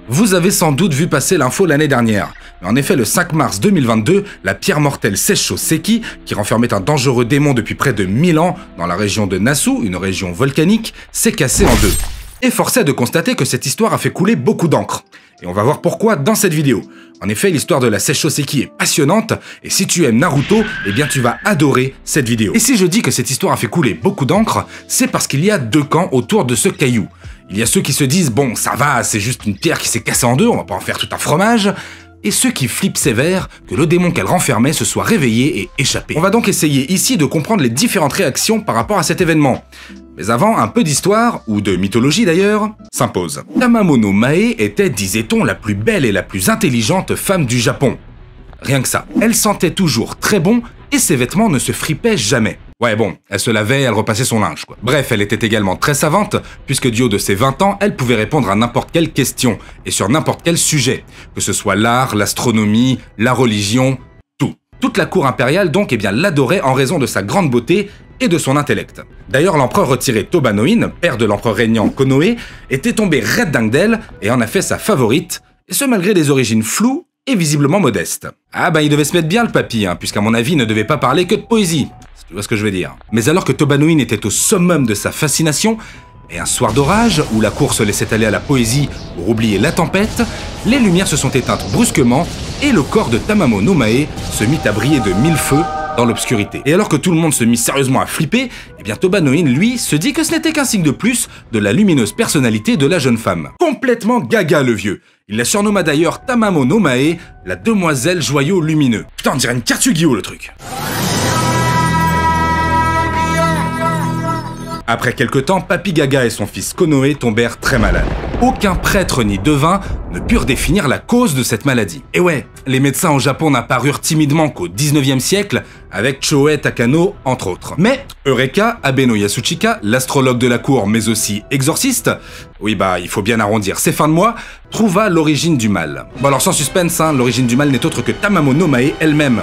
Vous avez sans doute vu passer l'info l'année dernière. Mais en effet, le 5 mars 2022, la pierre mortelle Seisho Seki, qui renfermait un dangereux démon depuis près de 1000 ans dans la région de Nasu, une région volcanique, s'est cassée en deux. Et force est de constater que cette histoire a fait couler beaucoup d'encre. Et on va voir pourquoi dans cette vidéo. En effet, l'histoire de la Seisho Seki est passionnante, et si tu aimes Naruto, eh bien tu vas adorer cette vidéo. Et si je dis que cette histoire a fait couler beaucoup d'encre, c'est parce qu'il y a deux camps autour de ce caillou. Il y a ceux qui se disent « bon, ça va, c'est juste une pierre qui s'est cassée en deux, on va pas en faire tout un fromage », et ceux qui flippent sévère que le démon qu'elle renfermait se soit réveillé et échappé. On va donc essayer ici de comprendre les différentes réactions par rapport à cet événement. Mais avant, un peu d'histoire, ou de mythologie d'ailleurs, s'impose. Tamamo Mae était, disait-on, la plus belle et la plus intelligente femme du Japon. Rien que ça. Elle sentait toujours très bon et ses vêtements ne se fripaient jamais. Ouais bon, elle se lavait, elle repassait son linge quoi. Bref, elle était également très savante, puisque du haut de ses 20 ans, elle pouvait répondre à n'importe quelle question, et sur n'importe quel sujet, que ce soit l'art, l'astronomie, la religion, tout. Toute la cour impériale donc eh bien l'adorait en raison de sa grande beauté et de son intellect. D'ailleurs, l'empereur retiré Toba no In, père de l'empereur régnant Konoe, était tombé raide dingue d'elle et en a fait sa favorite, et ce malgré des origines floues et visiblement modestes. Ah bah il devait se mettre bien le papy, puisqu'à mon avis il ne devait pas parler que de poésie. Tu vois ce que je veux dire. Mais alors que Toba no In était au summum de sa fascination, et un soir d'orage, où la cour se laissait aller à la poésie pour oublier la tempête, les lumières se sont éteintes brusquement, et le corps de Tamamo no Mae se mit à briller de 1000 feux dans l'obscurité. Et alors que tout le monde se mit sérieusement à flipper, eh bien Toba no In, lui, se dit que ce n'était qu'un signe de plus de la lumineuse personnalité de la jeune femme. Complètement gaga le vieux. Il la surnomma d'ailleurs Tamamo no Mae, la demoiselle joyau lumineux. Putain, on dirait une carte Yu-Gi-Oh le truc. Après quelque temps, Papy Gaga et son fils Konoe tombèrent très malades. Aucun prêtre ni devin ne purent définir la cause de cette maladie. Et ouais, les médecins au Japon n'apparurent timidement qu'au 19e siècle, avec Choei Takano entre autres. Mais Eureka, Abeno Yasuchika, l'astrologue de la cour mais aussi exorciste, oui bah il faut bien arrondir ses fins de mois, trouva l'origine du mal. Bon alors sans suspense, l'origine du mal n'est autre que Tamamo no Mae elle-même.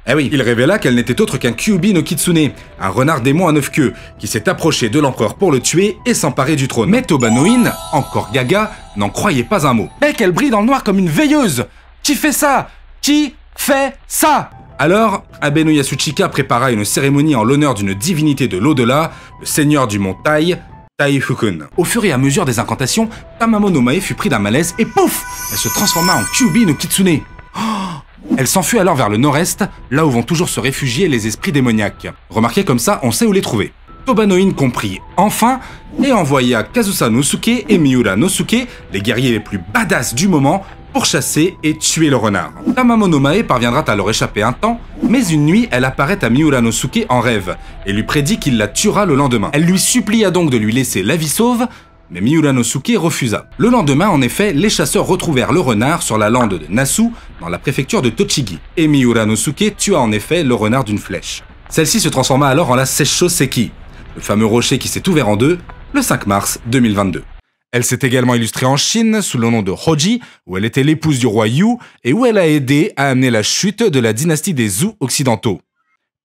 Eh oui, il révéla qu'elle n'était autre qu'un Kyuubi no Kitsune, un renard démon à 9 queues, qui s'est approché de l'empereur pour le tuer et s'emparer du trône. Mais Toba no In, encore gaga, n'en croyait pas un mot. Mec, elle brille dans le noir comme une veilleuse. Qui fait ça? Qui fait ça? Alors, Abeno Yasuchika prépara une cérémonie en l'honneur d'une divinité de l'au-delà, le seigneur du mont Tai, Taifukun. Au fur et à mesure des incantations, Tamamo no Mae fut pris d'un malaise et pouf, elle se transforma en Kyuubi no Kitsune. Elle s'enfuit alors vers le nord-est, là où vont toujours se réfugier les esprits démoniaques. Remarquez comme ça, on sait où les trouver. Toba no In comprit enfin et envoya Kazusa no Suke et Miura no Suke, les guerriers les plus badass du moment, pour chasser et tuer le renard. Tamamo no Mae parviendra à leur échapper un temps, mais une nuit, elle apparaît à Miura no Suke en rêve et lui prédit qu'il la tuera le lendemain. Elle lui supplia donc de lui laisser la vie sauve, mais Miura no Suke refusa. Le lendemain, en effet, les chasseurs retrouvèrent le renard sur la lande de Nasu, dans la préfecture de Tochigi. Et Miura no Suke tua en effet le renard d'une flèche. Celle-ci se transforma alors en la Seisho Seki, le fameux rocher qui s'est ouvert en deux, le 5 mars 2022. Elle s'est également illustrée en Chine sous le nom de Hoji, où elle était l'épouse du roi Yu, et où elle a aidé à amener la chute de la dynastie des Zhou occidentaux.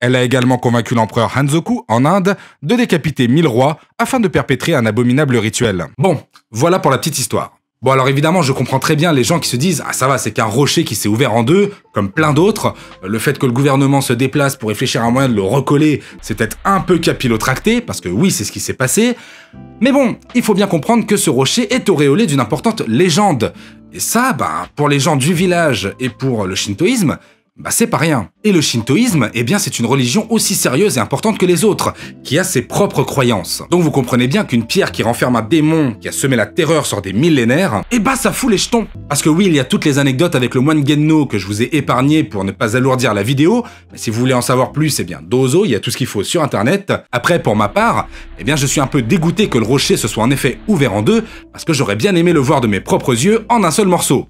Elle a également convaincu l'empereur Hanzoku, en Inde, de décapiter 1000 rois afin de perpétrer un abominable rituel. Bon, voilà pour la petite histoire. Bon alors évidemment, je comprends très bien les gens qui se disent « Ah ça va, c'est qu'un rocher qui s'est ouvert en deux, comme plein d'autres. Le fait que le gouvernement se déplace pour réfléchir à un moyen de le recoller, c'est peut-être un peu capillotracté, parce que oui, c'est ce qui s'est passé. Mais bon, il faut bien comprendre que ce rocher est auréolé d'une importante légende. Et ça, pour les gens du village et pour le shintoïsme, c'est pas rien. Et le shintoïsme, eh bien c'est une religion aussi sérieuse et importante que les autres, qui a ses propres croyances. Donc vous comprenez bien qu'une pierre qui renferme un démon qui a semé la terreur sur des millénaires, ça fout les jetons. Parce que oui, il y a toutes les anecdotes avec le moine Genno que je vous ai épargné pour ne pas alourdir la vidéo, mais si vous voulez en savoir plus, eh bien dozo, il y a tout ce qu'il faut sur internet. Après, pour ma part, eh bien je suis un peu dégoûté que le rocher se soit en effet ouvert en deux, parce que j'aurais bien aimé le voir de mes propres yeux en un seul morceau.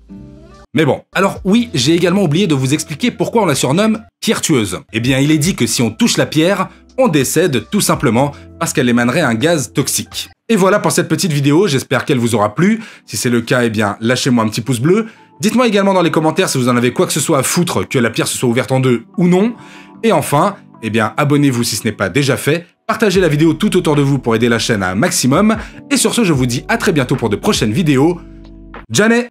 Mais bon, alors oui, j'ai également oublié de vous expliquer pourquoi on la surnomme pierre tueuse. Eh bien, il est dit que si on touche la pierre, on décède tout simplement parce qu'elle émanerait un gaz toxique. Et voilà pour cette petite vidéo, j'espère qu'elle vous aura plu. Si c'est le cas, eh bien, lâchez-moi un petit pouce bleu. Dites-moi également dans les commentaires si vous en avez quoi que ce soit à foutre que la pierre se soit ouverte en deux ou non. Et enfin, eh bien, abonnez-vous si ce n'est pas déjà fait. Partagez la vidéo tout autour de vous pour aider la chaîne à un maximum. Et sur ce, je vous dis à très bientôt pour de prochaines vidéos. Janet!